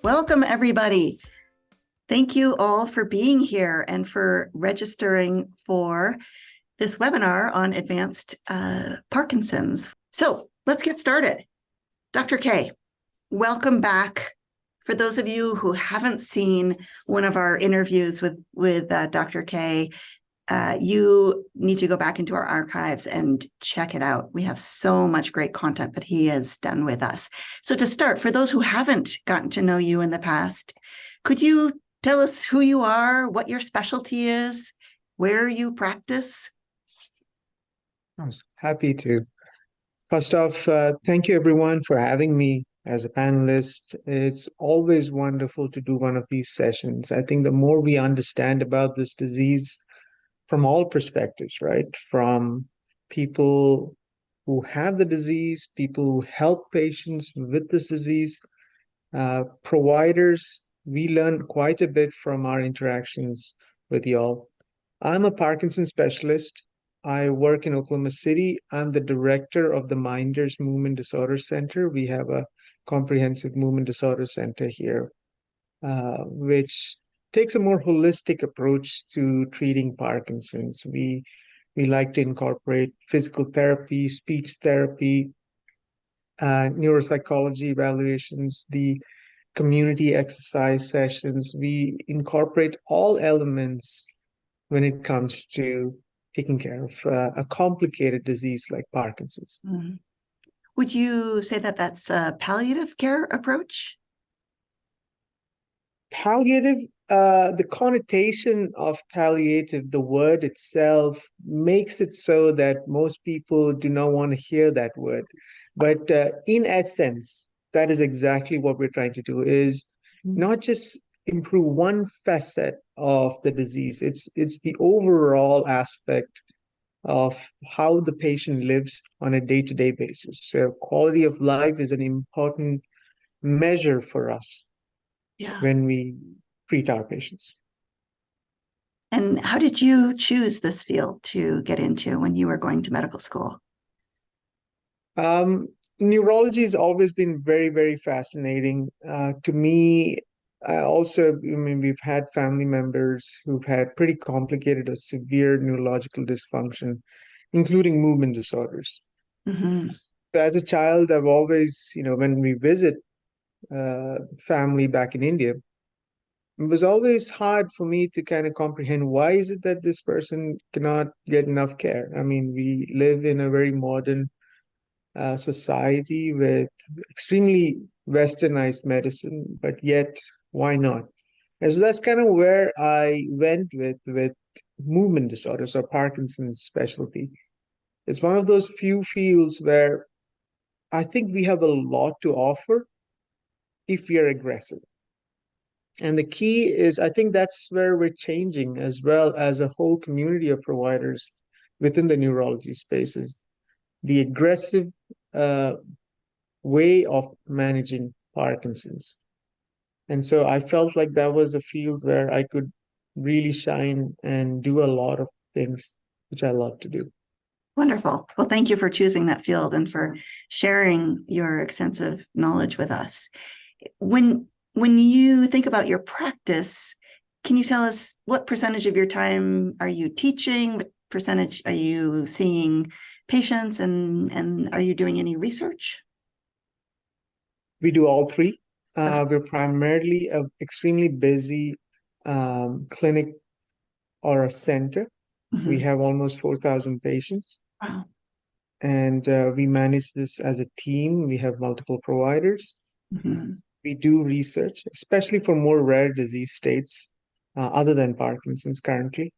Welcome, everybody. Thank you all for being here and for registering for this webinar on advanced Parkinson's. So let's get started. Dr. K, welcome back. For those of you who haven't seen one of our interviews with Dr. K, you need to go back into our archives and check it out. We have so much great content that he has done with us. So to start, for those who haven't gotten to know you in the past, could you tell us who you are, what your specialty is, where you practice? I was happy to. First off, thank you everyone for having me as a panelist. It's always wonderful to do one of these sessions. I think the more we understand about this disease from all perspectives, right? From people who have the disease, people who help patients with this disease, providers, we learn quite a bit from our interactions with y'all. I'm a Parkinson specialist. I work in Oklahoma City. I'm the director of the Minders Movement Disorder Center. We have a comprehensive movement disorder center here, which takes a more holistic approach to treating Parkinson's. We like to incorporate physical therapy, speech therapy, neuropsychology evaluations, the community exercise sessions. We incorporate all elements when it comes to taking care of a complicated disease like Parkinson's. Mm-hmm. Would you say that that's a palliative care approach? Palliative, the connotation of palliative, the word itself makes it so that most people do not want to hear that word. But in essence, that is exactly what we're trying to do, is not just improve one facet of the disease. It's the overall aspect of how the patient lives on a day-to-day basis. So quality of life is an important measure for us when we treat our patients. And how did you choose this field to get into when you were going to medical school? Neurology has always been very, very fascinating to me. We've had family members who've had pretty complicated or severe neurological dysfunction, including movement disorders. Mm-hmm. So as a child, I've always, when we visit family back in India, it was always hard for me to kind of comprehend why is it that this person cannot get enough care. I mean, we live in a very modern society with extremely westernized medicine, but yet why not? And so that's kind of where I went with movement disorders, or Parkinson's specialty. It's one of those few fields where I think we have a lot to offer if we are aggressive. And the key is, I think that's where we're changing, as well as a whole community of providers within the neurology spaces. The aggressive way of managing Parkinson's. And so I felt like that was a field where I could really shine and do a lot of things which I love to do. Wonderful. Well, thank you for choosing that field and for sharing your extensive knowledge with us. When you think about your practice, can you tell us what percentage of your time are you teaching? What percentage are you seeing patients, and are you doing any research? We do all three. Okay. We're primarily an extremely busy clinic or a center. Mm-hmm. We have almost 4,000 patients. Wow. And we manage this as a team. We have multiple providers. Mm-hmm. We do research, especially for more rare disease states, other than Parkinson's currently.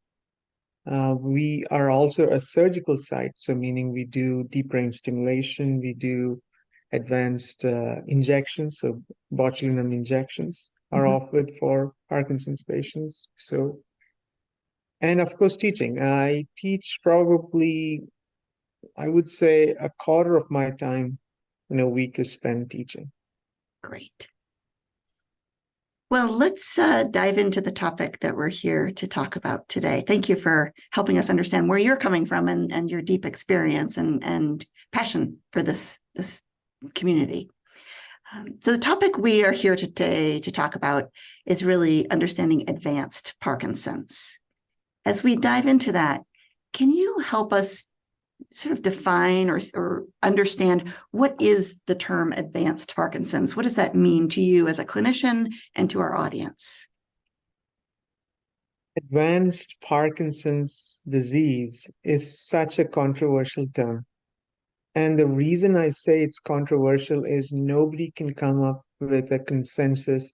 We are also a surgical site, so meaning we do deep brain stimulation, we do advanced injections, so botulinum injections are offered for Parkinson's patients. So, and of course, teaching. I teach probably, I would say, a quarter of my time in a week is spent teaching. Great. Well, let's dive into the topic that we're here to talk about today. Thank you for helping us understand where you're coming from and your deep experience and passion for this community. So the topic we are here today to talk about is really understanding advanced Parkinson's. As we dive into that, can you help us sort of define or understand what is the term advanced Parkinson's? What does that mean to you as a clinician and to our audience? Advanced Parkinson's disease is such a controversial term. And the reason I say it's controversial is nobody can come up with a consensus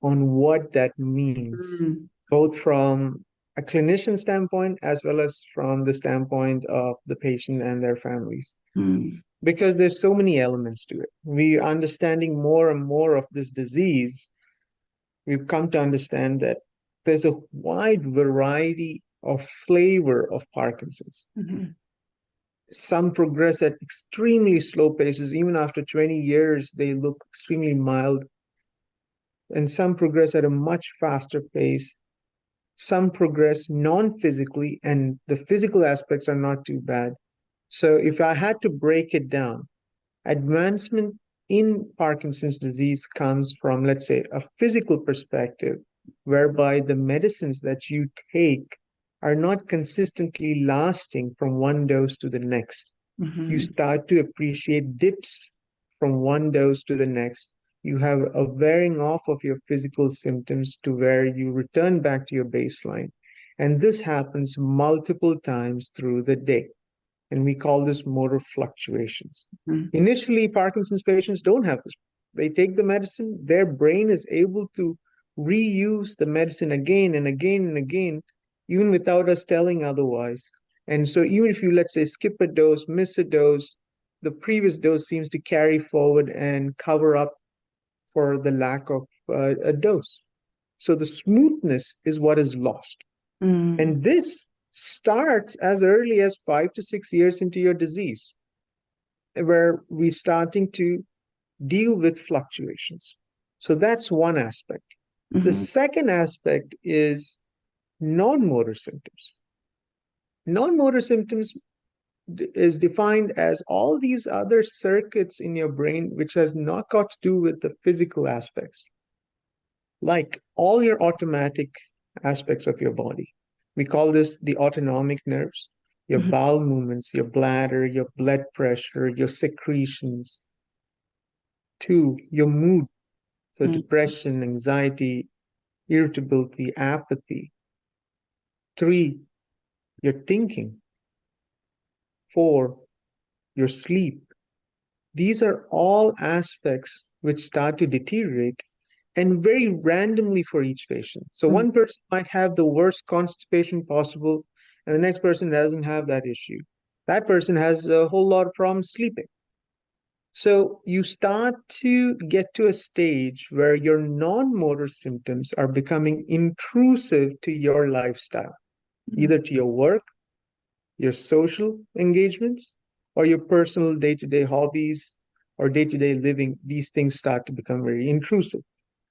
on what that means, Mm, both from a clinician standpoint as well as from the standpoint of the patient and their families. mm, Because there's so many elements to it. We are understanding more and more of this disease. We've come to understand that there's a wide variety of flavor of Parkinson's. mhm, Some progress at extremely slow paces. Even after 20 years, they look extremely mild. And some progress at a much faster pace. Some progress non-physically, and the physical aspects are not too bad. So if I had to break it down, advancement in Parkinson's disease comes from, let's say, a physical perspective, whereby the medicines that you take are not consistently lasting from one dose to the next. You mhm, start to appreciate dips from one dose to the next. You have a wearing off of your physical symptoms to where you return back to your baseline. And this happens multiple times through the day. And we call this motor fluctuations. mhm, Initially, Parkinson's patients don't have this. They take the medicine, their brain is able to reuse the medicine again and again and again, even without us telling otherwise. And so, even if you, let's say, skip a dose, miss a dose, the previous dose seems to carry forward and cover up for the lack of a dose. So, the smoothness is what is lost. mm, And this starts as early as 5 to 6 years into your disease, where we're starting to deal with fluctuations. So that's one aspect. The mhm, second aspect is non-motor symptoms. Non-motor symptoms is defined as all these other circuits in your brain which has not got to do with the physical aspects, like all your automatic aspects of your body. We call this the autonomic nerves, your mhm, bowel movements, your bladder, your blood pressure, your secretions. Two, your mood, so mm, depression, anxiety, irritability, apathy. Three, your thinking. Four, your sleep. These are all aspects which start to deteriorate and very randomly for each patient. So mm, one person might have the worst constipation possible, and the next person doesn't have that issue. That person has a whole lot of problems sleeping. So you start to get to a stage where your non-motor symptoms are becoming intrusive to your lifestyle, mm, either to your work, your social engagements, or your personal day-to-day hobbies or day-to-day living. These things start to become very intrusive.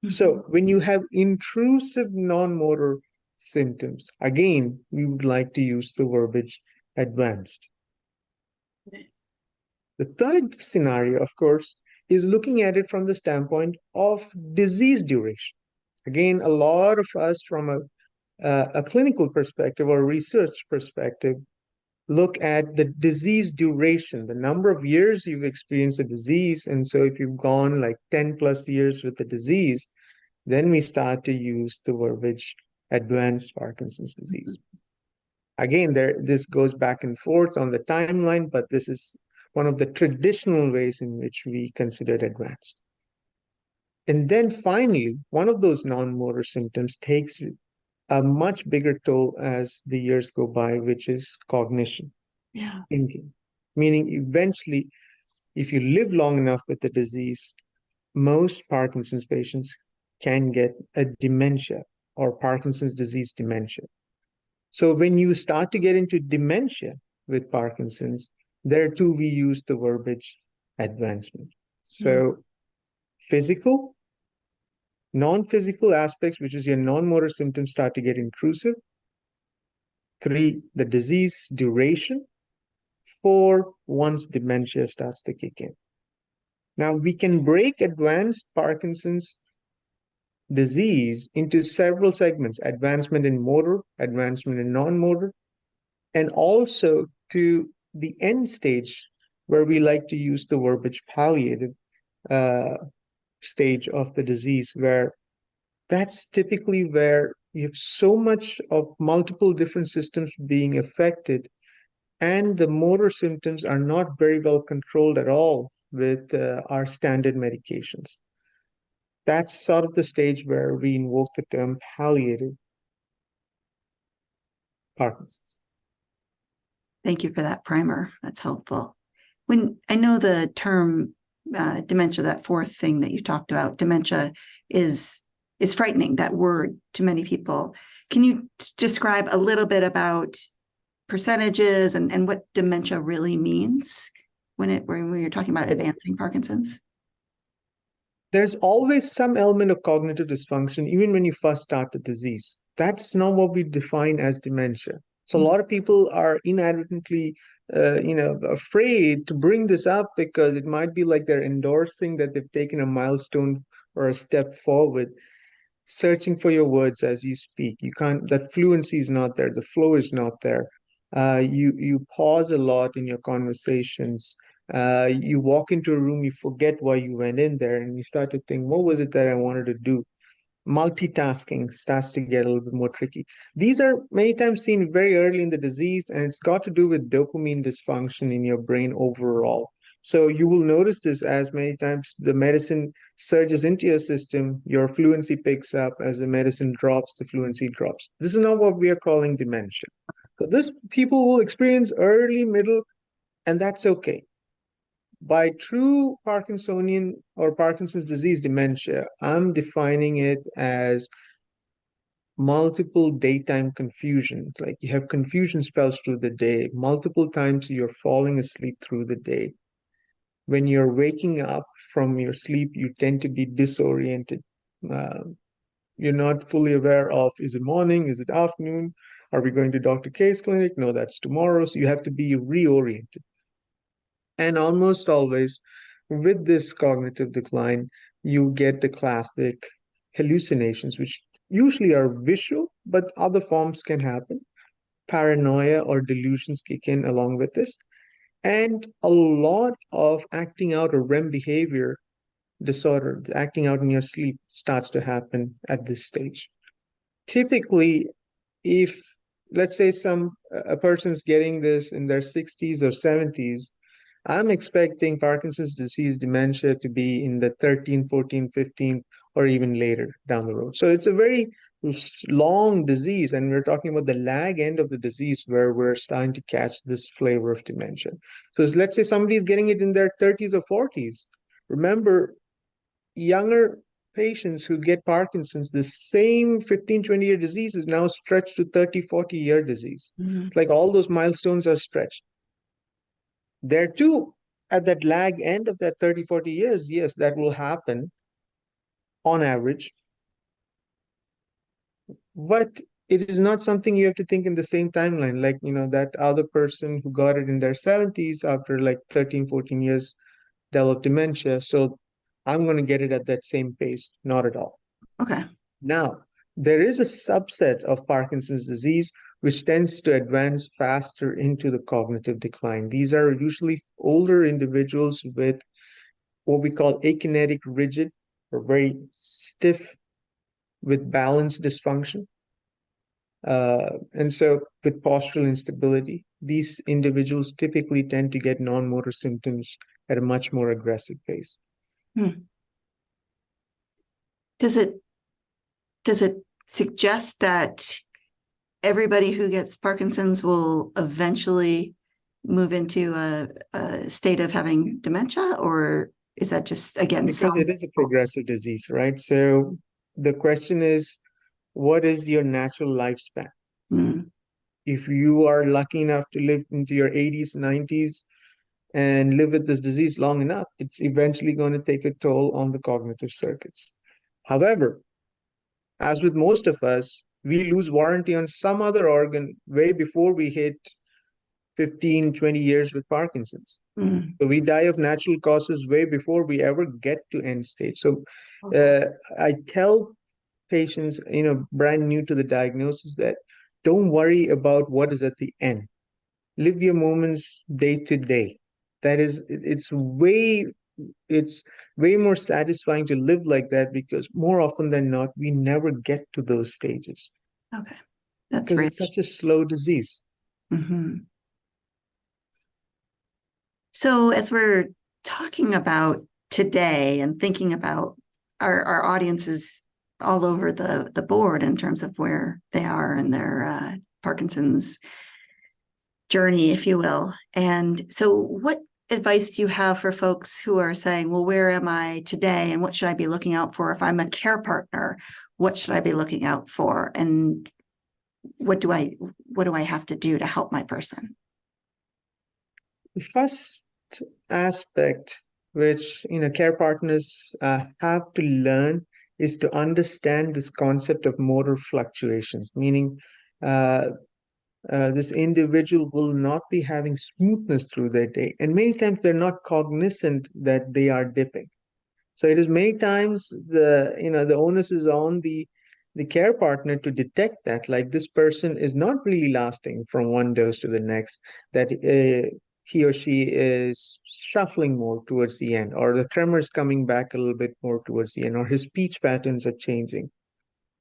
mhm. So when you have intrusive non-motor symptoms, again, we would like to use the verbiage advanced. The third scenario, of course, is looking at it from the standpoint of disease duration. Again, a lot of us from a clinical perspective or research perspective look at the disease duration, the number of years you've experienced a disease. And so if you've gone like 10 plus years with the disease, then we start to use the verbiage advanced Parkinson's disease. Again, this goes back and forth on the timeline, but this is one of the traditional ways in which we consider it advanced. And then finally, one of those non-motor symptoms takes a much bigger toll as the years go by, which is cognition, Yeah. thinking. Meaning, eventually, if you live long enough with the disease, most Parkinson's patients can get a dementia or Parkinson's disease dementia. So when you start to get into dementia with Parkinson's, there too we use the verbiage advancement. Mm, So physical, non-physical aspects, which is your non-motor symptoms, start to get intrusive. Three, the disease duration. Four, once dementia starts to kick in. Now, we can break advanced Parkinson's disease into several segments: advancement in motor, advancement in non-motor, and also to the end stage, where we like to use the verbiage palliative uh, stage of the disease, where that's typically where you have so much of multiple different systems being affected, and the motor symptoms are not very well controlled at all with our standard medications. That's sort of the stage where we invoke the term palliative Parkinson's. Thank you for that primer. That's helpful. When I know the term dementia, that fourth thing that you talked about, dementia is frightening, that word, to many people. Can you describe a little bit about percentages and what dementia really means when you're talking about advancing Parkinson's? There's always some element of cognitive dysfunction, even when you first start the disease. That's not what we define as dementia. So a Mm. lot of people are inadvertently, afraid to bring this up because it might be like they're endorsing that they've taken a milestone or a step forward. Searching for your words as you speak. You can't, that fluency is not there, the flow is not there. You pause a lot in your conversations. You walk into a room, you forget why you went in there, and you start to think, what was it that I wanted to do? Multitasking starts to get a little bit more tricky. These are many times seen very early in the disease, and it's got to do with dopamine dysfunction in your brain overall. So you will notice this as many times the medicine surges into your system, your fluency picks up. As the medicine drops, the fluency drops. This is not what we are calling dementia. So this people will experience early, middle, and that's okay. By true Parkinsonian or Parkinson's disease dementia, I'm defining it as multiple daytime confusion. Like you have confusion spells through the day. Multiple times you're falling asleep through the day. When you're waking up from your sleep, you tend to be disoriented. Uh, you're not fully aware of, is it morning? Is it afternoon? Are we going to Dr. K's clinic? No, that's tomorrow. So you have to be reoriented. And almost always with this cognitive decline, you get the classic hallucinations, which usually are visual, but other forms can happen. Paranoia or delusions kick in along with this. And a lot of acting out or REM behavior disorder, acting out in your sleep, starts to happen at this stage. Typically, if let's say a person's getting this in their 60s or 70s, I'm expecting Parkinson's disease dementia to be in the 13, 14, 15, or even later down the road. So it's a very long disease, and we're talking about the lag end of the disease where we're starting to catch this flavor of dementia. So let's say somebody's getting it in their 30s or 40s. Remember, younger patients who get Parkinson's, the same 15, 20-year disease is now stretched to 30, 40-year disease. Mhm. Like all those milestones are stretched. There too, at that lag end of that 30, 40 years, yes, that will happen on average. But it is not something you have to think in the same timeline. Like, that other person who got it in their 70s after like 13, 14 years developed dementia. So I'm going to get it at that same pace. Not at all. Okay. Now, there is a subset of Parkinson's disease which tends to advance faster into the cognitive decline. These are usually older individuals with what we call akinetic rigid or very stiff with balance dysfunction. And so with postural instability, these individuals typically tend to get non-motor symptoms at a much more aggressive pace. Hmm. Does it suggest that everybody who gets Parkinson's will eventually move into a state of having dementia, or is that just again Because some it is a progressive disease, right? So the question is, what is your natural lifespan? Mm. If you are lucky enough to live into your 80s, 90s, and live with this disease long enough, it's eventually going to take a toll on the cognitive circuits. However, as with most of us, we lose warranty on some other organ way before we hit 15, 20 years with Parkinson's. Mm. So we die of natural causes way before we ever get to end stage. So Okay. I tell patients, brand new to the diagnosis, that don't worry about what is at the end. Live your moments day to day. That is, it's way more satisfying to live like that, because more often than not, we never get to those stages Okay. That's because really. it's such a slow disease. Mhm. So as we're talking about today and thinking about our audiences all over the board in terms of where they are in their Parkinson's journey, if you will. And so what advice do you have for folks who are saying, well, where am I today and what should I be looking out for? If I'm a care partner, what should I be looking out for? And what do I have to do to help my person? The first aspect which care partners have to learn is to understand this concept of motor fluctuations, meaning uh, this individual will not be having smoothness through their day, and many times they're not cognizant that they are dipping. So it is many times the onus is on the care partner to detect that, like, this person is not really lasting from one dose to the next, that he or she is shuffling more towards the end, or the tremor is coming back a little bit more towards the end, or his speech patterns are changing.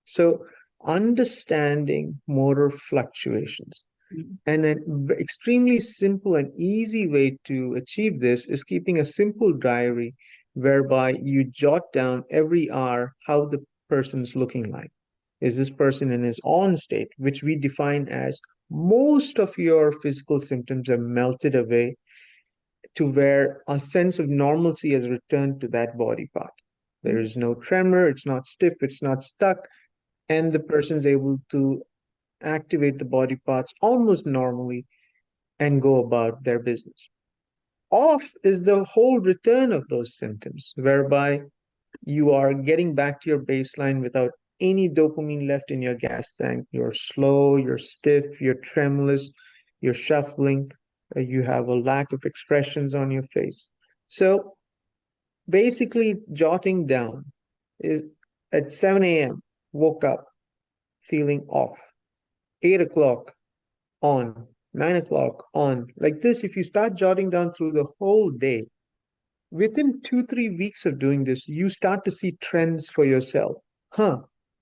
So understanding motor fluctuations. Mm-hmm. And an extremely simple and easy way to achieve this is keeping a simple diary whereby you jot down every hour how the person's looking like. Is this person in his on state, which we define as most of your physical symptoms are melted away to where a sense of normalcy has returned to that body part. There is no tremor, it's not stiff, it's not stuck, and the person's able to activate the body parts almost normally and go about their business. Off is the whole return of those symptoms, whereby you are getting back to your baseline without any dopamine left in your gas tank. You're slow, you're stiff, you're tremulous, you're shuffling, you have a lack of expressions on your face. So basically, jotting down is at 7 a.m., woke up feeling off, 8 o'clock, on, 9 o'clock, on. Like this, if you start jotting down through the whole day, within 2, 3 weeks of doing this, you start to see trends for yourself.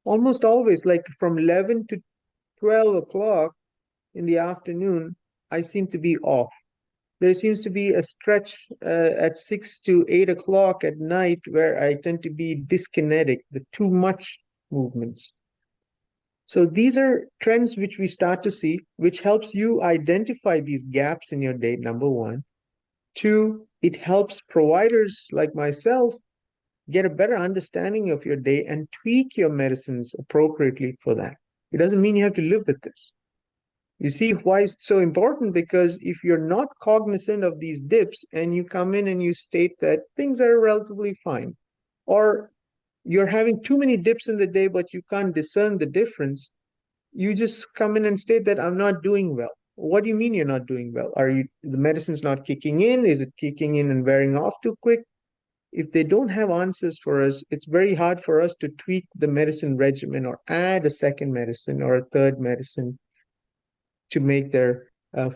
Almost always, like from 11 to 12 o'clock in the afternoon, I seem to be off. There seems to be a stretch at 6 to 8 o'clock at night where I tend to be dyskinetic, the too much movements. So these are trends which we start to see, which helps you identify these gaps in your day, number one. Two, it helps providers like myself get a better understanding of your day and tweak your medicines appropriately for that. It doesn't mean you have to live with this. You see why it's so important? Because if you're not cognizant of these dips and you come in and you state that things are relatively fine, or you're having too many dips in the day, but you can't discern the difference, you just come in and state that I'm not doing well. What do you mean you're not doing well? Are you the medicine's not kicking in? Is it kicking in and wearing off too quick? If they don't have answers for us, it's very hard for us to tweak the medicine regimen or add a second medicine or a third medicine to make their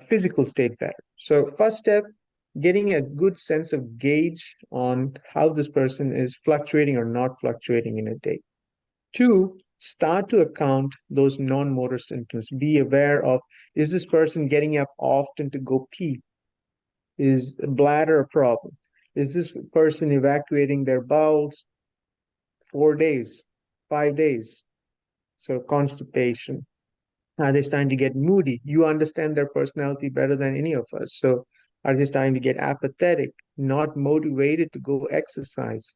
physical state better. So first step, getting a good sense of gauge on how this person is fluctuating or not fluctuating in a day. Two, start to account those non-motor symptoms. Be aware of, is this person getting up often to go pee? Is bladder a problem? Is this person evacuating their bowels 4 days, 5 days? So constipation. Are they starting to get moody? You understand their personality better than any of us. So are they starting to get apathetic, not motivated to go exercise?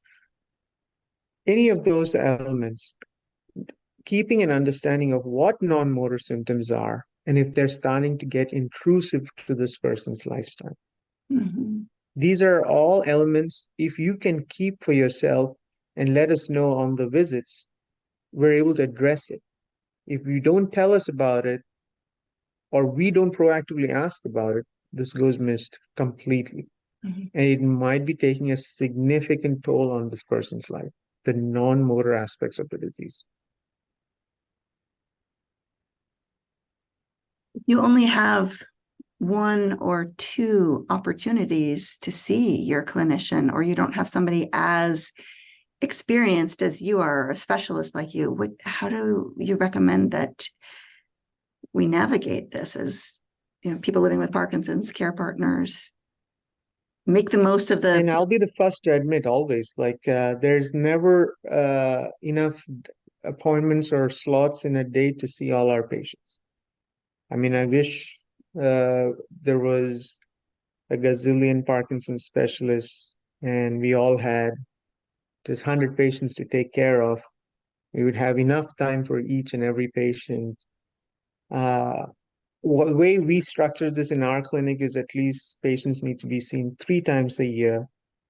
Any of those elements, keeping an understanding of what non-motor symptoms are and if they're starting to get intrusive to this person's lifestyle. Mm-hmm. These are all elements, if you can keep for yourself and let us know on the visits, we're able to address it. If you don't tell us about it, or we don't proactively ask about it, this goes missed completely. Mhm. And it might be taking a significant toll on this person's life, the non-motor aspects of the disease. You only have one or two opportunities to see your clinician, or you don't have somebody as experienced as you are, a specialist like you. How do you recommend that we navigate this as, people living with Parkinson's, care partners, make the most of And the. I'll be the first to admit always, like there's never enough appointments or slots in a day to see all our patients. I mean, I wish there was a gazillion Parkinson specialists and we all had just 100 patients to take care of. We would have enough time for each and every patient. Uh, the way we structure this in our clinic is at least patients need to be seen 3 times a year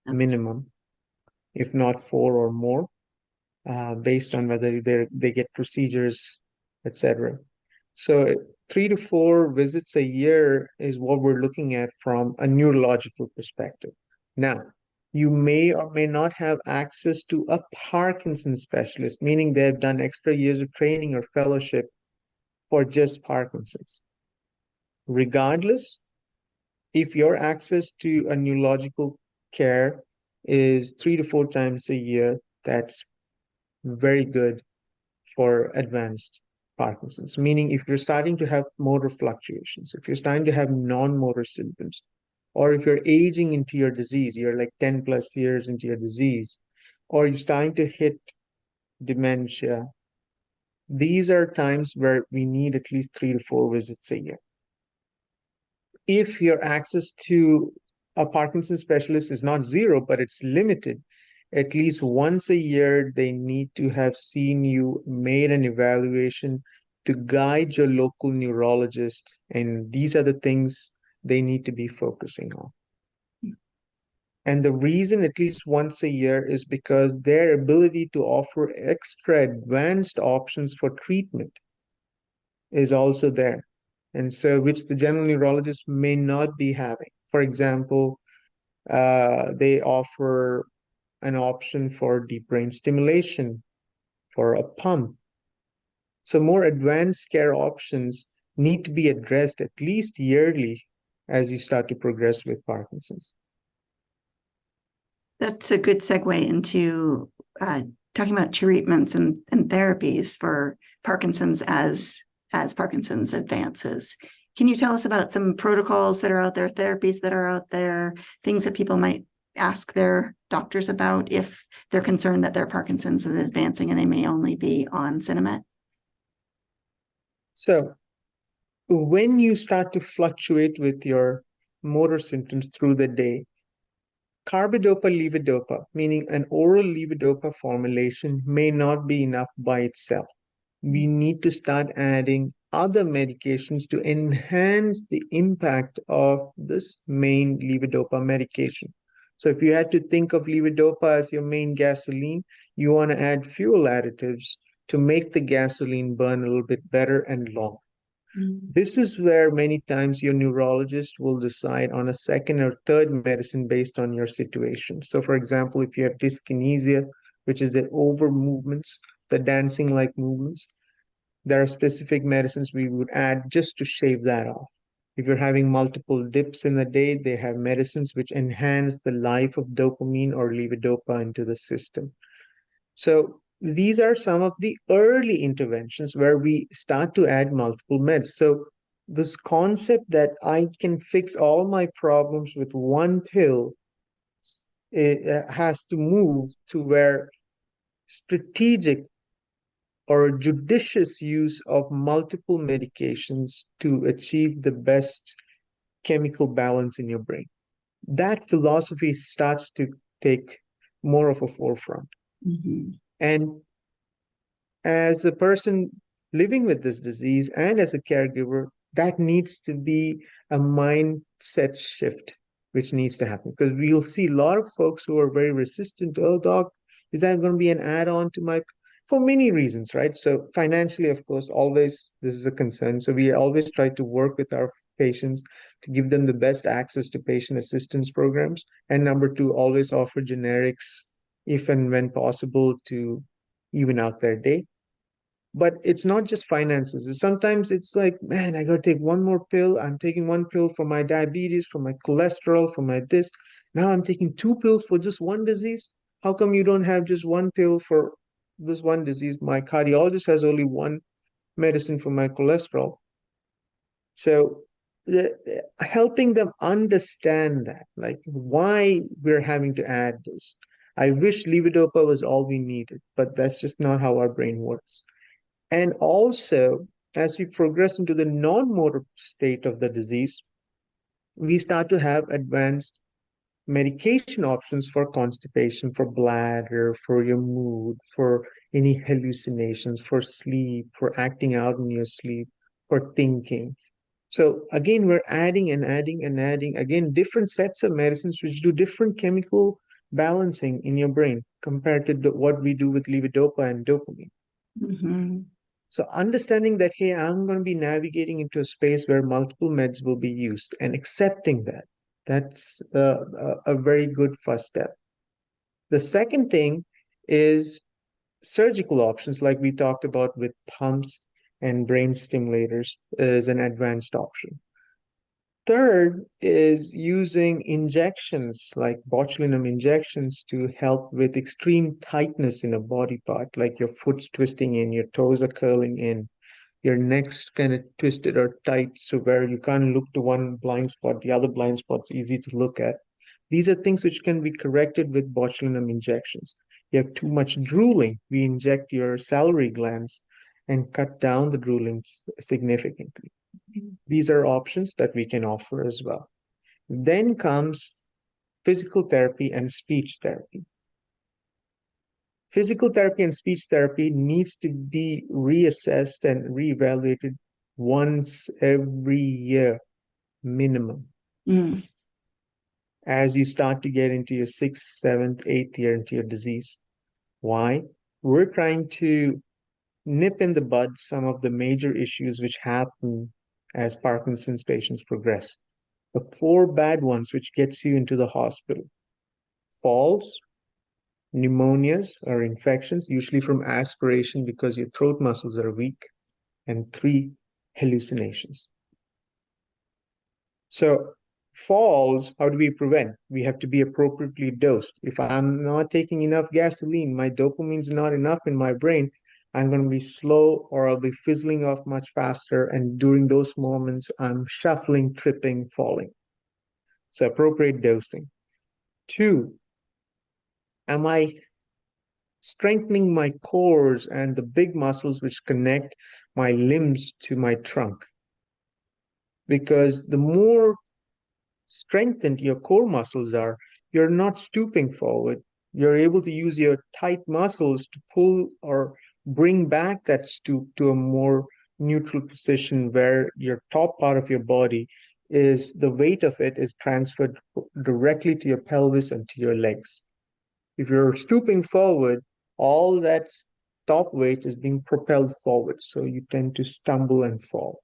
minimum, if not 4 or more, based on whether they get procedures, etc. So 3 to 4 visits a year is what we're looking at from a neurological perspective. Now, you may or may not have access to a Parkinson specialist, meaning they've done extra years of training or fellowship for just Parkinson's. Regardless, if your access to a neurological care is 3 to 4 times a year, that's very good for advanced Parkinson's. Meaning, if you're starting to have motor fluctuations, if you're starting to have non-motor symptoms, or if you're aging into your disease, you're like 10 plus years into your disease, or you're starting to hit dementia, these are times where we need at least 3 to 4 visits a year. If your access to a Parkinson specialist is not zero, but it's limited, at least once a year, they need to have seen you, made an evaluation to guide your local neurologist. And these are the things they need to be focusing on. And the reason at least once a year is because their ability to offer extra advanced options for treatment is also there. And so, which the general neurologist may not be having. For example, they offer an option for deep brain stimulation, for a pump. So, more advanced care options need to be addressed at least yearly as you start to progress with Parkinson's. That's a good segue into talking about treatments and therapies for Parkinson's as Parkinson's advances. Can you tell us about some protocols that are out there, therapies that are out there, things that people might ask their doctors about if they're concerned that their Parkinson's is advancing and they may only be on Sinemet? So, when you start to fluctuate with your motor symptoms through the day, carbidopa levodopa, meaning an oral levodopa formulation, may not be enough by itself. We need to start adding other medications to enhance the impact of this main levodopa medication. So if you had to think of levodopa as your main gasoline, you want to add fuel additives to make the gasoline burn a little bit better and longer. This is where many times your neurologist will decide on a second or third medicine based on your situation. So, for example, if you have dyskinesia, which is the over movements, the dancing like movements, there are specific medicines we would add just to shave that off. If you're having multiple dips in the day, they have medicines which enhance the life of dopamine or levodopa into the system. So these are some of the early interventions where we start to add multiple meds. So this concept that I can fix all my problems with one pill, it has to move to where strategic or judicious use of multiple medications to achieve the best chemical balance in your brain. That philosophy starts to take more of a forefront. Mm-hmm. And as a person living with this disease and as a caregiver, that needs to be a mindset shift, which needs to happen. Because we'll see a lot of folks who are very resistant. Oh, doc, is that going to be an add-on to my for many reasons, right? So financially, of course, always this is a concern. So we always try to work with our patients to give them the best access to patient assistance programs. And number two, always offer generics if and when possible to even out their day. But it's not just finances. Sometimes it's like, man, I gotta take one more pill. I'm taking one pill for my diabetes, for my cholesterol, for my this. Now I'm taking two pills for just one disease. How come you don't have just one pill for this one disease? My cardiologist has only one medicine for my cholesterol. So helping them understand that, like why we're having to add this. I wish levodopa was all we needed, but that's just not how our brain works. And also, as we progress into the non-motor state of the disease, we start to have advanced medication options for constipation, for bladder, for your mood, for any hallucinations, for sleep, for acting out in your sleep, for thinking. So again, we're adding and adding and adding, again, different sets of medicines which do different chemical balancing in your brain compared to what we do with levodopa and dopamine. Mm-hmm. So understanding that, hey, I'm going to be navigating into a space where multiple meds will be used and accepting that, that's a very good first step. The second thing is surgical options, like we talked about with pumps and brain stimulators, is an advanced option. Third is using injections like botulinum injections to help with extreme tightness in a body part, like your foot's twisting in, your toes are curling in, your neck's kind of twisted or tight, so where you can't look to one blind spot, the other blind spot's easy to look at. These are things which can be corrected with botulinum injections. You have too much drooling, we inject your salivary glands and cut down the drooling significantly. These are options that we can offer as well. Then comes physical therapy and speech therapy. Physical therapy and speech therapy needs to be reassessed and reevaluated once every year minimum Mm. as you start to get into your sixth, seventh, eighth year into your disease. Why? We're trying to nip in the bud some of the major issues which happen as Parkinson's patients progress. The four bad ones which gets you into the hospital: falls, pneumonias or infections, usually from aspiration because your throat muscles are weak, and three, hallucinations. So falls, how do we prevent? We have to be appropriately dosed. If I'm not taking enough gasoline, my dopamine's not enough in my brain, I'm going to be slow or I'll be fizzling off much faster. And during those moments, I'm shuffling, tripping, falling. So appropriate dosing. Two, am I strengthening my cores and the big muscles which connect my limbs to my trunk? Because the more strengthened your core muscles are, you're not stooping forward. You're able to use your tight muscles to pull or bring back that stoop to a more neutral position where your top part of your body is, the weight of it is transferred directly to your pelvis and to your legs. If you're stooping forward, all that top weight is being propelled forward, so you tend to stumble and fall.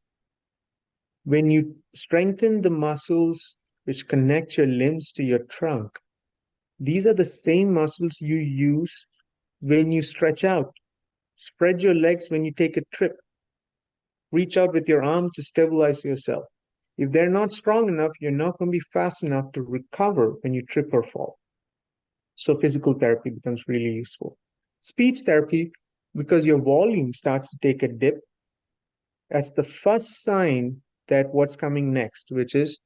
When you strengthen the muscles which connect your limbs to your trunk, these are the same muscles you use when you stretch out. Spread your legs when you take a trip. Reach out with your arm to stabilize yourself. If they're not strong enough, you're not going to be fast enough to recover when you trip or fall. So physical therapy becomes really useful. Speech therapy, because your volume starts to take a dip, that's the first sign that what's coming next, which is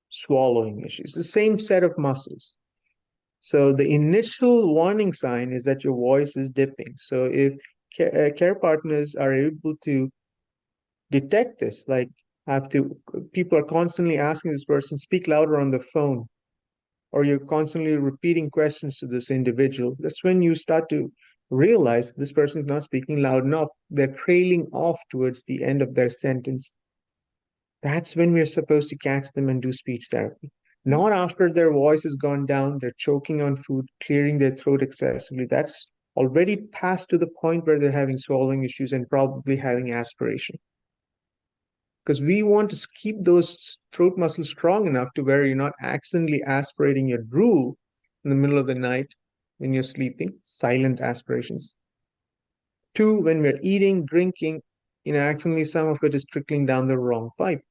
swallowing issues, the same set of muscles. So the initial warning sign is that your voice is dipping. So if care partners are able to detect this, like people are constantly asking this person, speak louder on the phone, or you're constantly repeating questions to this individual, that's when you start to realize this person is not speaking loud enough. They're trailing off towards the end of their sentence. That's when we're supposed to catch them and do speech therapy. Not after their voice has gone down, they're choking on food, clearing their throat excessively. That's already past to the point where they're having swallowing issues and probably having aspiration. Because we want to keep those throat muscles strong enough to where you're not accidentally aspirating your drool in the middle of the night when you're sleeping, silent aspirations. Two, when we're eating, drinking, accidentally some of it is trickling down the wrong pipe.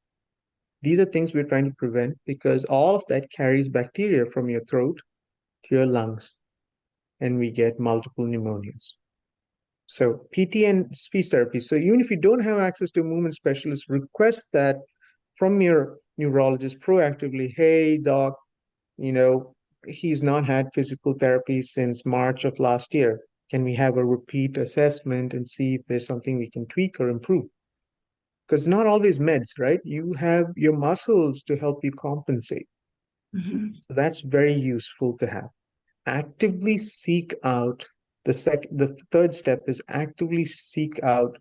These are things we're trying to prevent because all of that carries bacteria from your throat to your lungs, and we get multiple pneumonias. So PT and speech therapy. So even if you don't have access to a movement specialist, request that from your neurologist proactively. Hey, doc, he's not had physical therapy since March of last year. Can we have a repeat assessment and see if there's something we can tweak or improve? Because not always meds, right? You have your muscles to help you compensate. Mm-hmm. So that's very useful to have. Actively seek out the third step is actively seek out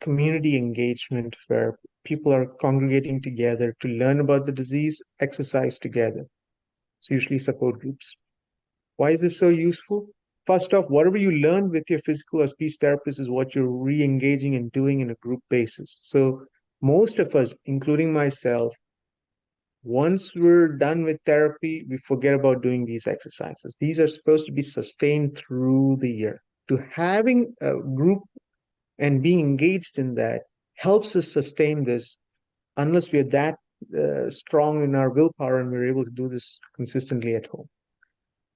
community engagement where people are congregating together to learn about the disease, exercise together. It's usually support groups. Why is this so useful? First off, whatever you learn with your physical or speech therapist is what you're re-engaging and doing in a group basis. So most of us, including myself, once we're done with therapy, we forget about doing these exercises. These are supposed to be sustained through the year. To having a group and being engaged in that helps us sustain this unless we're that strong in our willpower and we're able to do this consistently at home.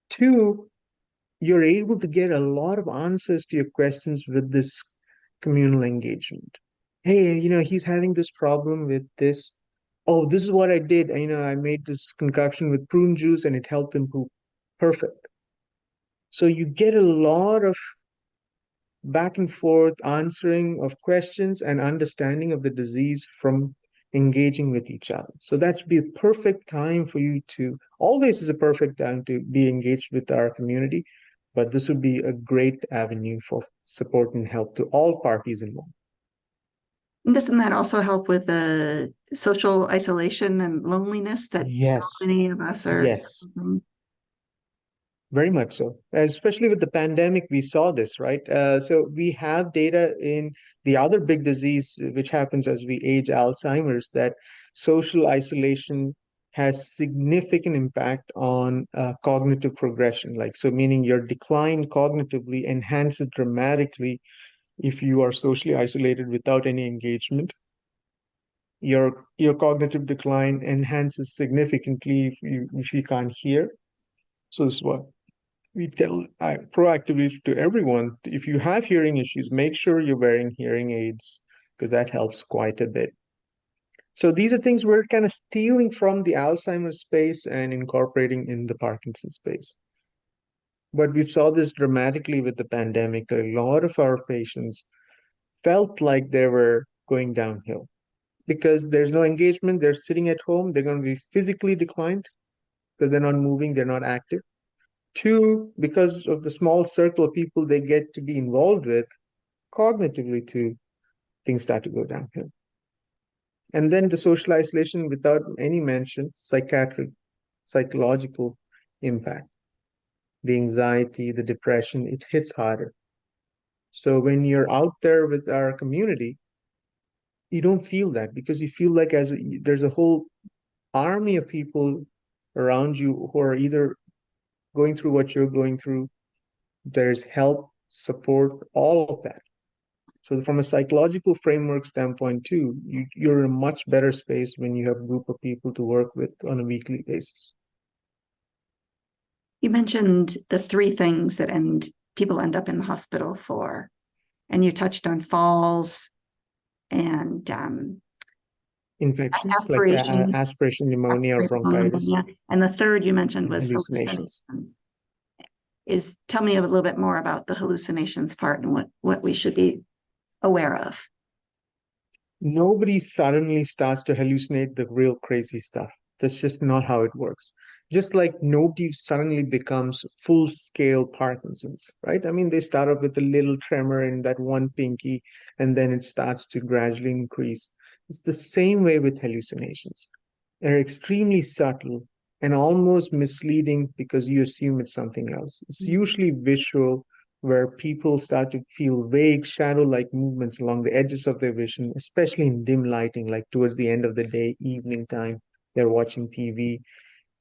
Two, you're able to get a lot of answers to your questions with this communal engagement. Hey, he's having this problem with this. Oh, this is what I did. I made this concoction with prune juice and it helped him poop. Perfect. So you get a lot of back and forth answering of questions and understanding of the disease from engaging with each other. So that should be a perfect time for you to, always is a perfect time to be engaged with our community, but this would be a great avenue for support and help to all parties involved. Doesn't that also help with the social isolation and loneliness that so Yes, many of us are yes, experiencing? very much so. Especially with the pandemic, we saw this, right? So we have data in the other big disease, which happens as we age, Alzheimer's, that social isolation has significant impact on cognitive progression. Like, so meaning your decline cognitively enhances dramatically if you are socially isolated without any engagement. Your cognitive decline enhances significantly if you can't hear. So this is what we tell proactively to everyone. If you have hearing issues, make sure you're wearing hearing aids because that helps quite a bit. So these are things we're kind of stealing from the Alzheimer's space and incorporating in the Parkinson space. But we saw this dramatically with the pandemic. A lot of our patients felt like they were going downhill because there's no engagement. They're sitting at home. They're going to be physically declined because they're not moving. They're not active. Two, because of the small circle of people they get to be involved with, cognitively too, things start to go downhill. And then the social isolation without any mention, psychiatric, psychological impact, the anxiety, the depression, it hits harder. So when you're out there with our community, you don't feel that because you feel like there's a whole army of people around you who are either going through what you're going through. There's help, support, all of that. So from a psychological framework standpoint too, you're in a much better space when you have a group of people to work with on a weekly basis. You mentioned the three things that people end up in the hospital for, and you touched on falls and Infections like aspiration, aspiration pneumonia or aspirational bronchitis pneumonia, and the third you mentioned and was hallucinations. hallucinations. Tell me a little bit more about the hallucinations part and what we should be aware of. Nobody suddenly starts to hallucinate the real crazy stuff. That's just not how it works. Just like nobody suddenly becomes full-scale Parkinson's, right? I mean, they start off with a little tremor in that one pinky, and then it starts to gradually increase. It's the same way with hallucinations. They're extremely subtle and almost misleading because you assume it's something else. It's usually visual where people start to feel vague shadow-like movements along the edges of their vision, especially in dim lighting, like towards the end of the day, evening time, they're watching TV,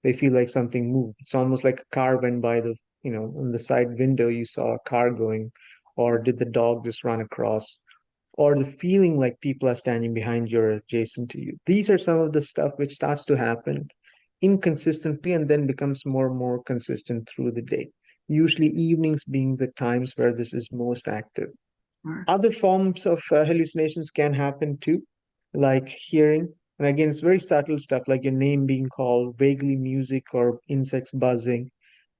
they feel like something moved. It's almost like a car went by on the side window, you saw a car going, or did the dog just run across? Or the feeling like people are standing behind you or adjacent to you. These are some of the stuff which starts to happen inconsistently and then becomes more and more consistent through the day. Usually, evenings being the times where this is most active. Or, Other forms of hallucinations can happen too, like hearing. And again, it's very subtle stuff like your name being called, vaguely music or insects buzzing,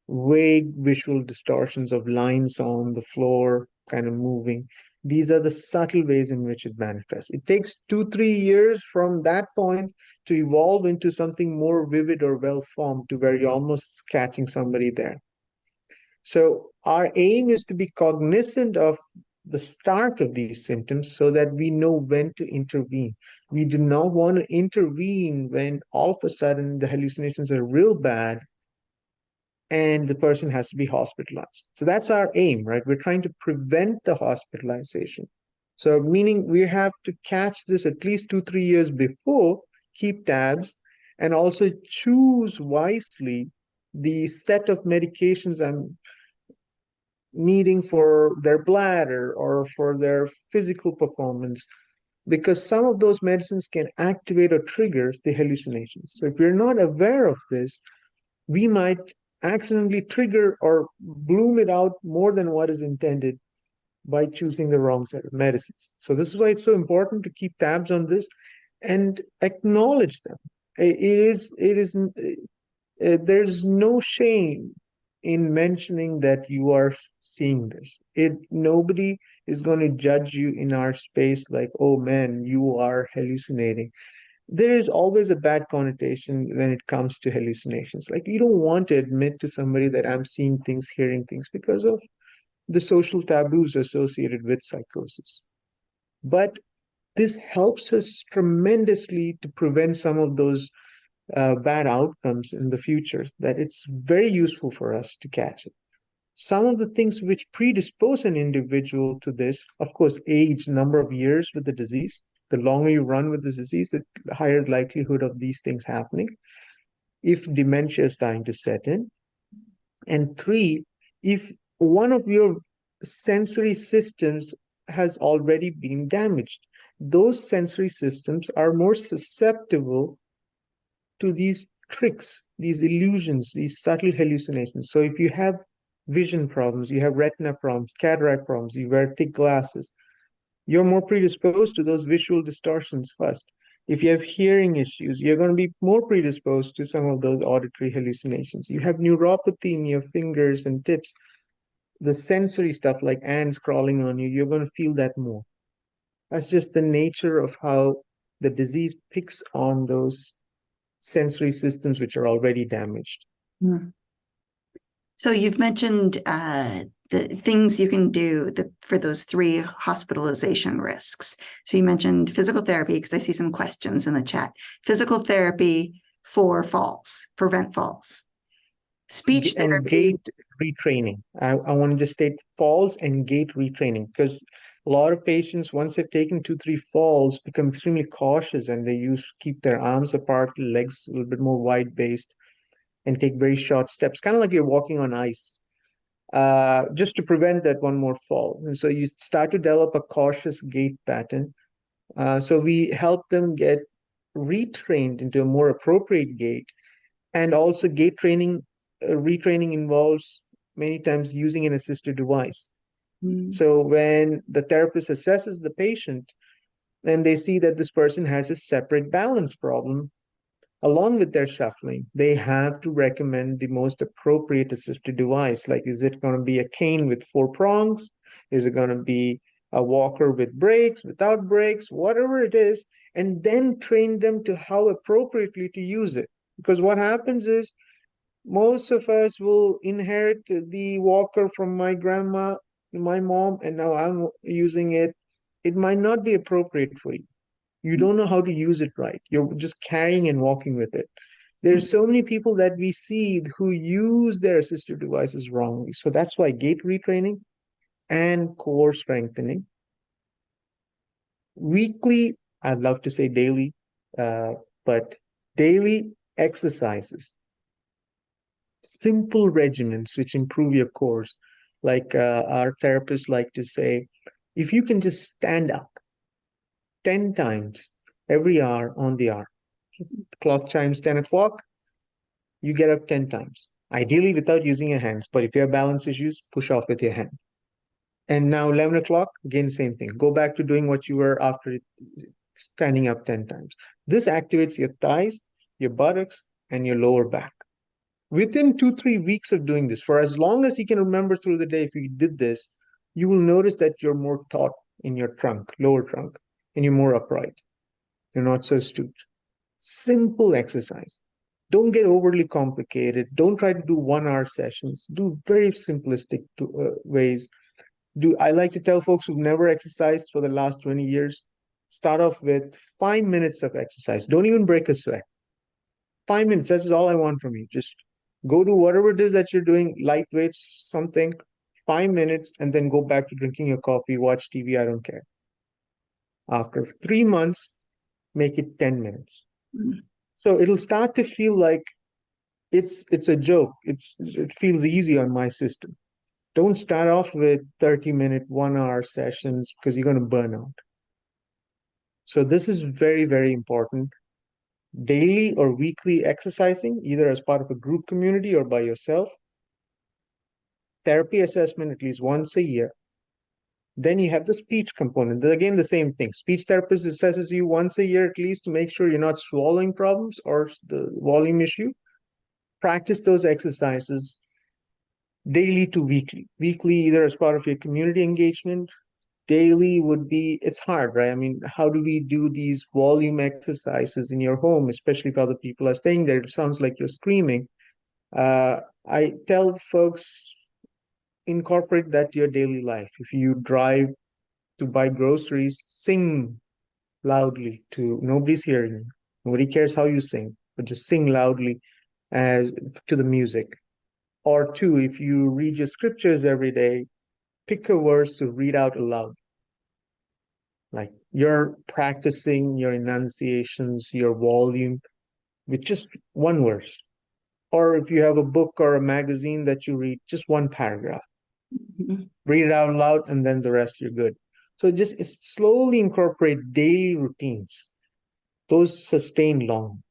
vague visual distortions of lines on the floor kind of moving. These are the subtle ways in which it manifests. It takes 2, 3 years from that point to evolve into something more vivid or well formed to where you're almost catching somebody there. So our aim is to be cognizant of the start of these symptoms so that we know when to intervene. We do not want to intervene when all of a sudden the hallucinations are real bad and the person has to be hospitalized. So that's our aim, right? We're trying to prevent the hospitalization. So meaning we have to catch this at least 2, 3 years before, keep tabs, and also choose wisely the set of medications I'm needing for their bladder or for their physical performance, because some of those medicines can activate or trigger the hallucinations. So if we're not aware of this, we might accidentally trigger or bloom it out more than what is intended by choosing the wrong set of medicines. So this is why it's so important to keep tabs on this and acknowledge them. There's no shame in mentioning that you are seeing this. Nobody is going to judge you in our space like, oh man, you are hallucinating. There is always a bad connotation when it comes to hallucinations. Like you don't want to admit to somebody that I'm seeing things, hearing things because of the social taboos associated with psychosis. But this helps us tremendously to prevent some of those bad outcomes in the future, that it's very useful for us to catch it. Some of the things which predispose an individual to this, of course, age, number of years with the disease. The longer you run with the disease, the higher likelihood of these things happening. If dementia is starting to set in. And three, if one of your sensory systems has already been damaged, those sensory systems are more susceptible to these tricks, these illusions, these subtle hallucinations. So if you have vision problems, you have retina problems, cataract problems, you wear thick glasses, you're more predisposed to those visual distortions first. If you have hearing issues, you're going to be more predisposed to some of those auditory hallucinations. You have neuropathy in your fingers and tips, the sensory stuff like ants crawling on you, you're going to feel that more. That's just the nature of how the disease picks on those sensory systems which are already damaged. hmm. So you've mentioned the things you can do for those 3 hospitalization risks. So you mentioned physical therapy, because I see some questions in the chat. Physical therapy for falls, prevent falls. Speech And therapy. gait retraining. I want to just state falls and gait retraining, because a lot of patients, once they've taken 2, 3 falls, become extremely cautious and they keep their arms apart, legs a little bit more wide based, and take very short steps, kind of like you're walking on ice, just to prevent that one more fall. And so you start to develop a cautious gait pattern. So we help them get retrained into a more appropriate gait. And also gait training, retraining involves many times using an assisted device. So when the therapist assesses the patient and they see that this person has a separate balance problem, along with their shuffling, they have to recommend the most appropriate assistive device. Like, is it going to be a cane with 4 prongs? Is it going to be a walker with brakes, without brakes, whatever it is, and then train them to how appropriately to use it. Because what happens is most of us will inherit the walker from my grandma, my mom, and now I'm using it. It might not be appropriate for you. You don't know how to use it right. You're just carrying and walking with it. There's so many people that we see who use their assistive devices wrongly. So that's why gait retraining and core strengthening. Weekly, I'd love to say daily, but daily exercises, simple regimens which improve your cores. Like our therapists like to say, if you can just stand up 10 times every hour on the hour, clock chimes 10 o'clock, you get up 10 times. Ideally without using your hands, but if you have balance issues, push off with your hand. And now 11 o'clock, again, same thing. Go back to doing what you were after standing up 10 times. This activates your thighs, your buttocks, and your lower back. Within 2-3 weeks of doing this, for as long as you can remember through the day, if you did this, you will notice that you're more taut in your trunk, lower trunk, and you're more upright. You're not so stooped. Simple exercise. Don't get overly complicated. Don't try to do 1 hour sessions. Do very simplistic ways. I like to tell folks who've never exercised for the last 20 years, start off with 5 minutes of exercise. Don't even break a sweat. 5 minutes, that's all I want from you. Just go do whatever it is that you're doing, light weights, something, 5 minutes, and then go back to drinking your coffee, watch TV, I don't care. After 3 months, make it 10 minutes. Mm. So it'll start to feel like it's a joke. It feels easy on my system. Don't start off with 30-minute, 1 hour sessions because you're going to burn out. So this is very, very important. Daily or weekly exercising, either as part of a group community or by yourself. Therapy assessment at least once a year. Then you have the speech component. Again, the same thing. Speech therapist assesses you once a year at least to make sure you're not swallowing problems or the volume issue. Practice those exercises daily to weekly. Weekly, either as part of your community engagement. Daily would be, it's hard, right? I mean, how do we do these volume exercises in your home, especially if other people are staying there? It sounds like you're screaming. I tell folks, incorporate that to your daily life. If you drive to buy groceries, sing loudly to nobody's hearing you. Nobody cares how you sing, but just sing loudly as to the music. Or two, if you read your scriptures every day, pick a verse to read out aloud. Like you're practicing your enunciations, your volume with just one verse. Or if you have a book or a magazine that you read, just one paragraph. Mm-hmm. Read it out loud, and then the rest you're good. So just slowly incorporate daily routines. Those sustain long.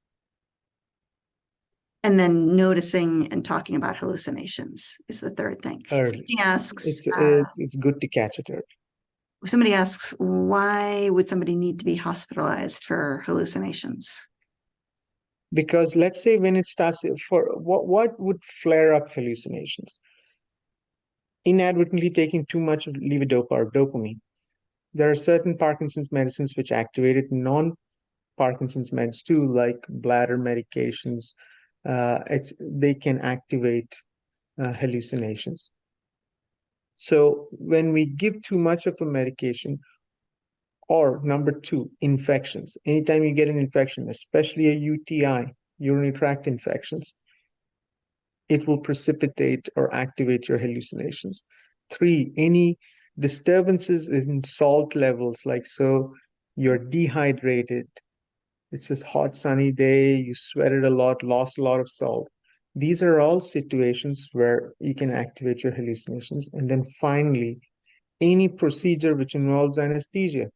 And then noticing and talking about hallucinations is the third thing. Early. It's good to catch it early. Somebody asks, why would somebody need to be hospitalized for hallucinations? Because let's say when it starts, for what would flare up hallucinations? Inadvertently taking too much of levodopa or dopamine. There are certain Parkinson's medicines which activate it, non-Parkinson's meds too, like bladder medications. They can activate hallucinations. So when we give too much of a medication, or number two, infections. Anytime you get an infection, especially a UTI, urinary tract infections, it will precipitate or activate your hallucinations. Three, any disturbances in salt levels, like so you're dehydrated, it's this hot sunny day, you sweated a lot, lost a lot of salt. These are all situations where you can activate your hallucinations. And then finally, any procedure which involves anesthesia.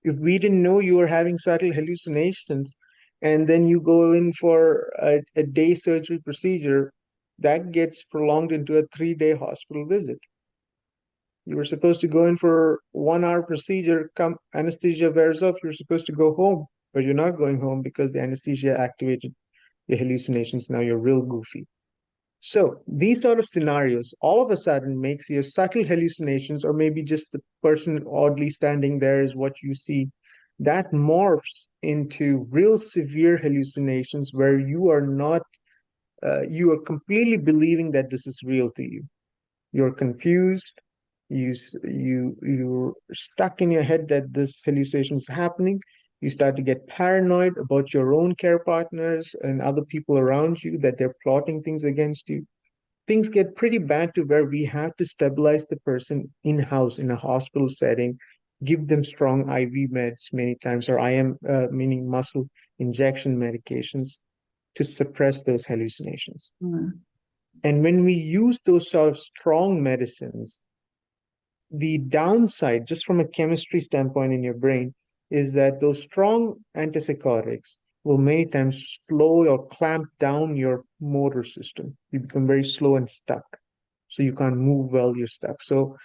If we didn't know you were having subtle hallucinations, and then you go in for a day surgery procedure, that gets prolonged into a 3-day hospital visit. You were supposed to go in for 1 hour procedure, anesthesia wears off, you're supposed to go home, but you're not going home because the anesthesia activated your hallucinations. Now you're real goofy. So these sort of scenarios all of a sudden makes your subtle hallucinations, or maybe just the person oddly standing there is what you see, that morphs into real severe hallucinations where you are not, you are completely believing that this is real to you. You're confused. You're stuck in your head that this hallucination is happening. You start to get paranoid about your own care partners and other people around you, that they're plotting things against you. things get pretty bad to where we have to stabilize the person in-house in a hospital setting, give them strong IV meds many times, or IM, meaning muscle injection medications to suppress those hallucinations. Mm. And when we use those sort of strong medicines, the downside, just from a chemistry standpoint in your brain, is that those strong antipsychotics will many times slow or clamp down your motor system. You become very slow and stuck. So you can't move well, you're stuck. So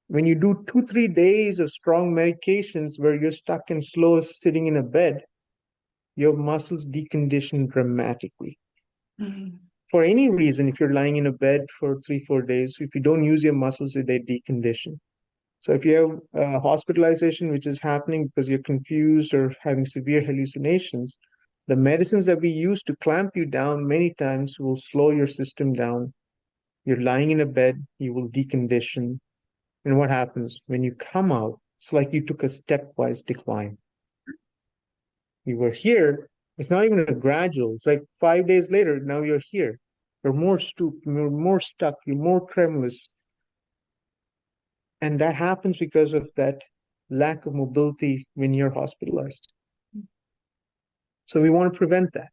when you do 2-3 days of strong medications where you're stuck and slow sitting in a bed, your muscles decondition dramatically. Mm. For any reason, if you're lying in a bed for 3-4 days, if you don't use your muscles, they decondition. So if you have hospitalization, which is happening because you're confused or having severe hallucinations, the medicines that we use to clamp you down many times will slow your system down. You're lying in a bed, you will decondition. And what happens? When you come out, it's like you took a stepwise decline. You were here, it's not even a gradual, it's like 5 days later, now you're here. You're more stooped, you're more stuck, you're more tremulous. And that happens because of that lack of mobility when you're hospitalized. So we want to prevent that.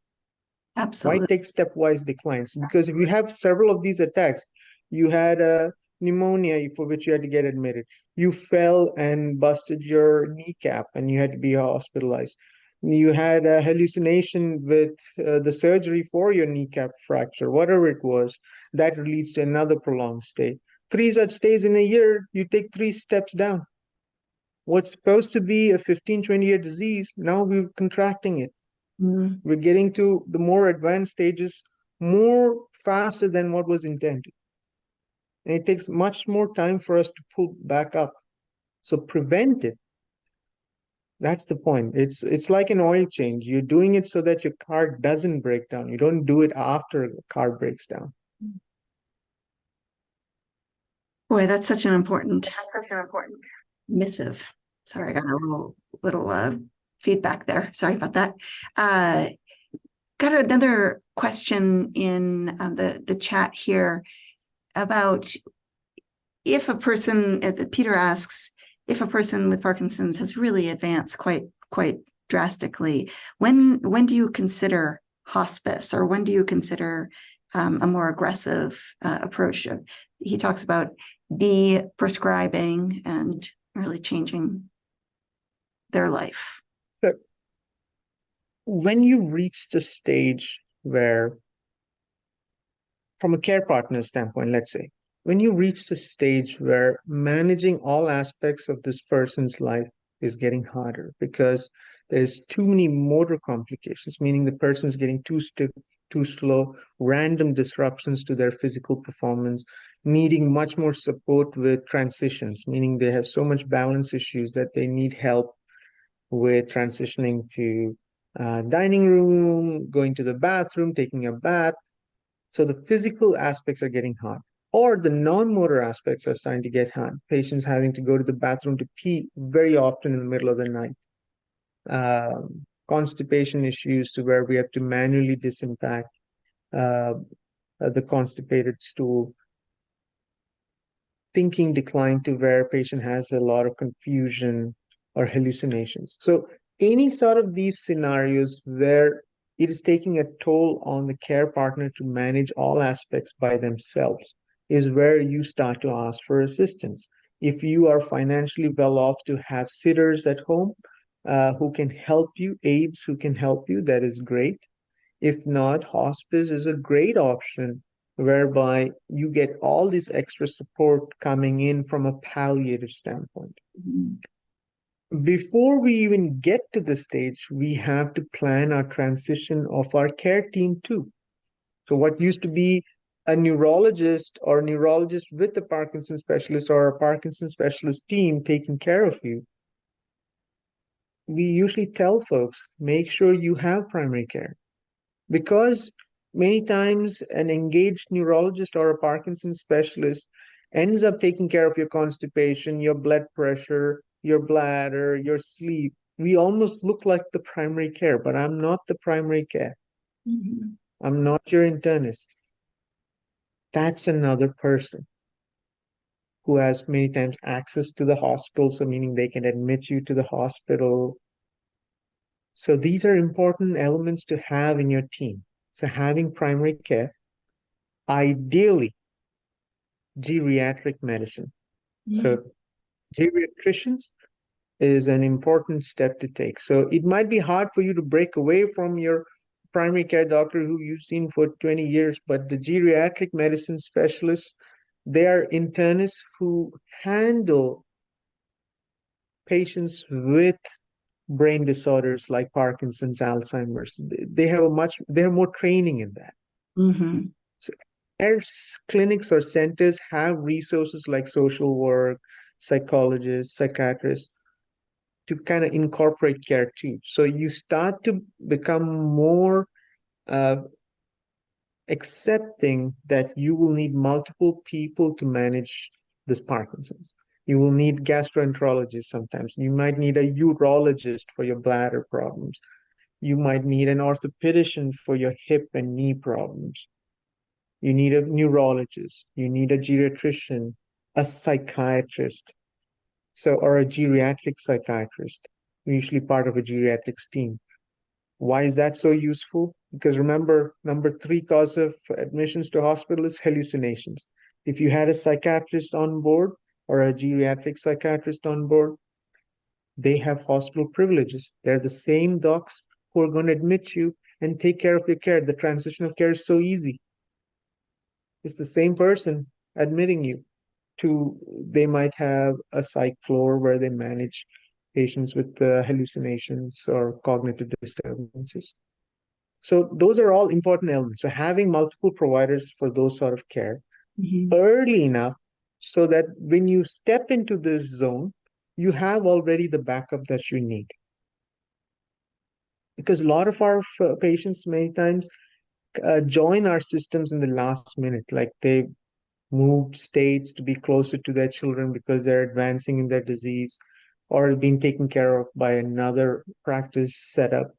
Why Absolutely. take stepwise declines? Because if you have several of these attacks, you had a pneumonia for which you had to get admitted. You fell and busted your kneecap and you had to be hospitalized. You had a hallucination with the surgery for your kneecap fracture, whatever it was, that leads to another prolonged stay. 3 such stays in a year, you take 3 steps down. What's supposed to be a 15, 20-year disease, now we're contracting it. Mm. We're getting to the more advanced stages more faster than what was intended. And it takes much more time for us to pull back up. So prevent it. That's the point. It's like an oil change. You're doing it so that your car doesn't break down. You don't do it after the car breaks down. Boy, that's such an important missive. Sorry, I got a little feedback there. Sorry about that. Uh, got another question in the chat here about if a person, Peter asks, if a person with Parkinson's has really advanced quite drastically, when do you consider hospice, or when do you consider a more aggressive approach? He talks about de-prescribing and really changing their life. So when you reach the stage where, from a care partner standpoint, let's say, when you reach the stage where managing all aspects of this person's life is getting harder because there's too many motor complications, meaning the person's getting too stiff, too slow, random disruptions to their physical performance, needing much more support with transitions, meaning they have so much balance issues that they need help with transitioning to dining room, going to the bathroom, taking a bath. So the physical aspects are getting hard, or the non-motor aspects are starting to get hard. Patients having to go to the bathroom to pee very often in the middle of the night. Constipation issues to where we have to manually disimpact the constipated stool. Thinking decline to where patient has a lot of confusion or hallucinations. So any sort of these scenarios where it is taking a toll on the care partner to manage all aspects by themselves is where you start to ask for assistance. If you are financially well off to have sitters at home who can help you, aides who can help you, that is great. If not, hospice is a great option whereby you get all this extra support coming in from a palliative standpoint. Before we even get to the stage, we have to plan our transition of our care team too. So what used to be a neurologist or neurologist with a Parkinson specialist or a Parkinson specialist team taking care of you, we usually tell folks, make sure you have primary care. Because many times an engaged neurologist or a Parkinson specialist ends up taking care of your constipation, your blood pressure, your bladder, your sleep. We almost look like the primary care, but I'm not the primary care. Mhm. I'm not your internist. That's another person who has many times access to the hospital, so meaning they can admit you to the hospital. So these are important elements to have in your team. So having primary care, ideally geriatric medicine. Mhm. So geriatricians is an important step to take. So it might be hard for you to break away from your primary care doctor who you've seen for 20 years, but the geriatric medicine specialists, they are internists who handle patients with brain disorders like Parkinson's, Alzheimer's. They have they have more training in that. Mhm. So our clinics or centers have resources like social work, psychologists, psychiatrists to kind of incorporate care too. So you start to become more uh, accepting that you will need multiple people to manage this Parkinson's. You will need gastroenterologists sometimes. You might need a urologist for your bladder problems. You might need an orthopedician for your hip and knee problems. You need a neurologist. You need a geriatrician, a psychiatrist, so or a geriatric psychiatrist, usually part of a geriatrics team. Why is that so useful? Because remember, number three cause of admissions to hospital is hallucinations. If you had a psychiatrist on board or a geriatric psychiatrist on board, they have hospital privileges. They're the same docs who are going to admit you and take care of your care. The transition of care is so easy. It's the same person admitting you to, they might have a psych floor where they manage patients with hallucinations or cognitive disturbances. So those are all important elements. So having multiple providers for those sort of care Mhm. early enough so that when you step into this zone, you have already the backup that you need. Because a lot of our patients many times join our systems in the last minute, like they move states to be closer to their children because they're advancing in their disease or being taken care of by another practice setup.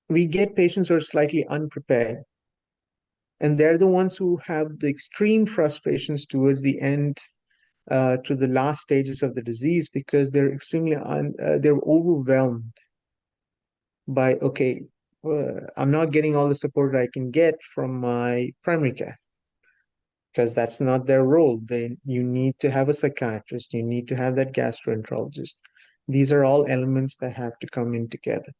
We get patients who are slightly unprepared, and they're the ones who have the extreme frustrations towards the end, to the last stages of the disease, because they're they're overwhelmed by, okay, I'm not getting all the support I can get from my primary care because that's not their role. You need to have a psychiatrist, you need to have that gastroenterologist. These are all elements that have to come in together.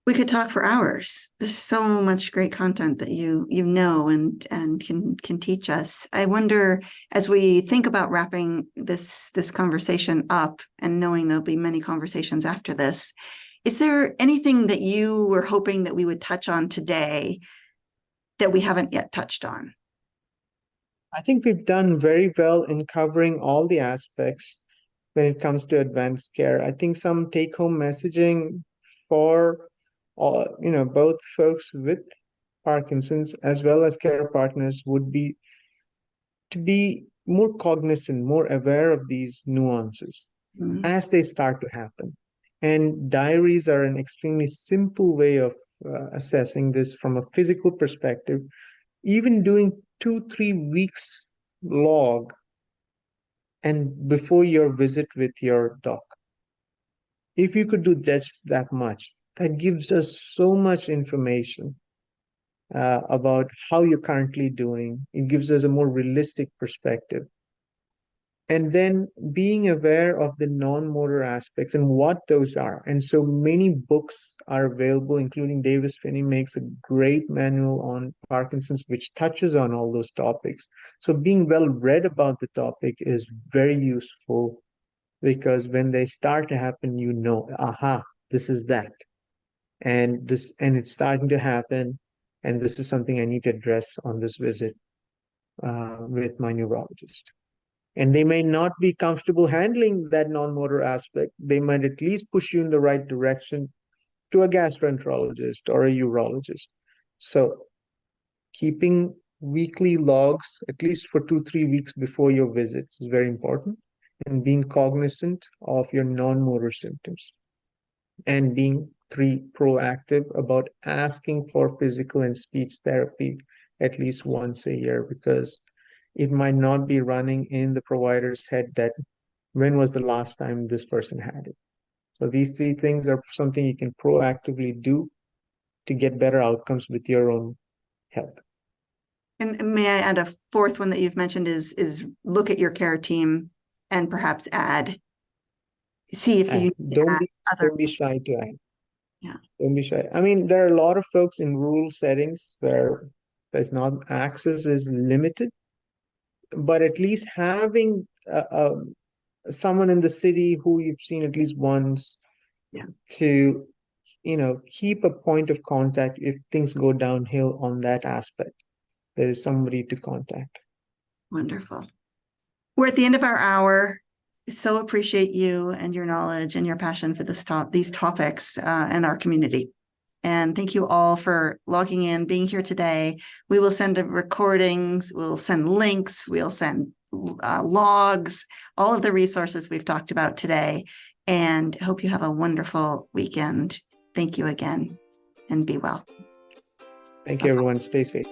We could talk for hours. There's so much great content that you know and can teach us. I wonder, as we think about wrapping this conversation up and knowing there'll be many conversations after this, is there anything that you were hoping that we would touch on today that we haven't yet touched on? I think we've done very well in covering all the aspects when it comes to advanced care. I think some take-home messaging for all, both folks with Parkinson's as well as care partners would be to be more cognizant, more aware of these nuances Mm. as they start to happen. And diaries are an extremely simple way of assessing this from a physical perspective. Even doing 2, 3 weeks log and before your visit with your doc, if you could do just that much, that gives us so much information about how you're currently doing. It gives us a more realistic perspective. And then being aware of the non-motor aspects and what those are. And so many books are available, including Davis Phinney makes a great manual on Parkinson's, which touches on all those topics. So being well read about the topic is very useful because when they start to happen, aha, this is that. And it's starting to happen. And this is something I need to address on this visit with my neurologist. And they may not be comfortable handling that non-motor aspect. They might at least push you in the right direction to a gastroenterologist or a urologist. So keeping weekly logs, at least for 2, 3 weeks before your visits, is very important. And being cognizant of your non-motor symptoms and being three, proactive about asking for physical and speech therapy at least once a year, because it might not be running in the provider's head that when was the last time this person had it. So these three things are something you can proactively do to get better outcomes with your own health. And may I add a fourth one that you've mentioned is look at your care team and perhaps see if you need to add other. Don't be shy to add. Yeah. Don't be shy. I mean, there are a lot of folks in rural settings where there's not access is limited, but at least having someone in the city who you've seen at least once, Yeah. to keep a point of contact if things go downhill on that aspect. There is somebody to contact. Wonderful. We're at the end of our hour. So appreciate you and your knowledge and your passion for these topics and our community. And thank you all for logging in, being here today. We will send recordings, we'll send links, we'll send logs, all of the resources we've talked about today. And hope you have a wonderful weekend. Thank you again, and be well. Thank you, everyone. Stay safe.